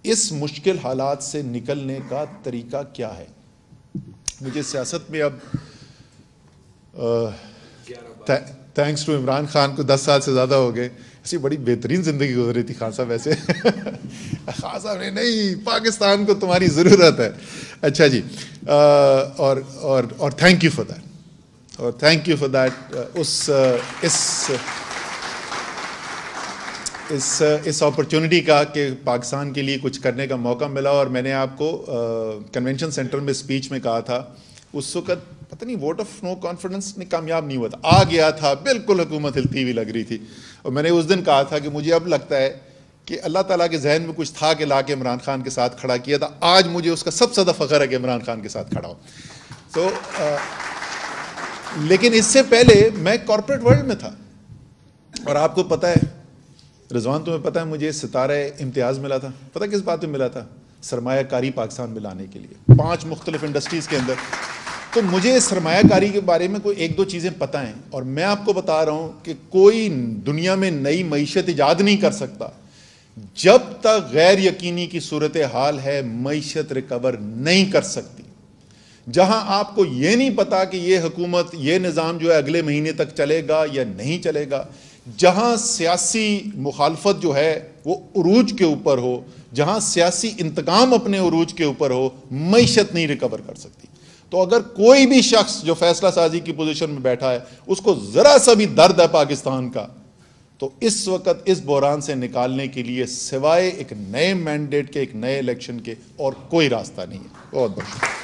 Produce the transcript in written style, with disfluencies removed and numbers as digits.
इस मुश्किल हालात से निकलने का तरीका क्या है। मुझे सियासत में अब थैंक्स टू इमरान खान को 10 साल से ज़्यादा हो गए, ऐसी बड़ी बेहतरीन ज़िंदगी गुजरी थी खान साहब ऐसे खान साहब ने नहीं, पाकिस्तान को तुम्हारी ज़रूरत है। अच्छा जी, और थैंक यू फॉर दैट, और थैंक यू फॉर दैट इस अपॉर्चुनिटी का कि पाकिस्तान के लिए कुछ करने का मौका मिला। और मैंने आपको कन्वेंशन सेंटर में स्पीच में कहा था, उस वक्त पता नहीं वोट ऑफ नो कॉन्फिडेंस ने कामयाब नहीं हुआ था, आ गया था, बिल्कुल हुकूमत हिलती हुई लग रही थी। और मैंने उस दिन कहा था कि मुझे अब लगता है कि अल्लाह ताला के जहन में कुछ था कि ला के इमरान खान के साथ खड़ा किया था। आज मुझे उसका सबसे ज़्यादा फ़ख्र है कि इमरान खान के साथ खड़ा हो। तो लेकिन इससे पहले मैं कॉर्पोरेट वर्ल्ड में था, और आपको पता है रिजवान, तुम्हें पता है मुझे सितारा इम्तियाज़ मिला था। पता किस बात में मिला था? सरमायाकारी पाकिस्तान में लाने के लिए 5 मुख्तलिफ इंडस्ट्रीज़ के अंदर। तो मुझे सरमायाकारी के बारे में कोई 1-2 चीज़ें पता हैं, और मैं आपको बता रहा हूँ कि कोई दुनिया में नई मईशत ईजाद नहीं कर सकता जब तक गैर यकीनी की सूरत हाल है, मईशत रिकवर नहीं कर सकती। जहां आपको ये नहीं पता कि ये हुकूमत, ये निज़ाम जो है अगले महीने तक चलेगा या नहीं चलेगा, जहां सियासी मुखालफत जो है वो उरूज के ऊपर हो, जहां सियासी इंतकाम अपने उरूज के ऊपर हो, मईशत नहीं रिकवर कर सकती। तो अगर कोई भी शख्स जो फैसला साजी की पोजीशन में बैठा है उसको जरा सा भी दर्द है पाकिस्तान का, तो इस वक्त इस बहरान से निकालने के लिए सिवाय एक नए मैंडेट के, एक नए इलेक्शन के और कोई रास्ता नहीं है। बहुत बहुत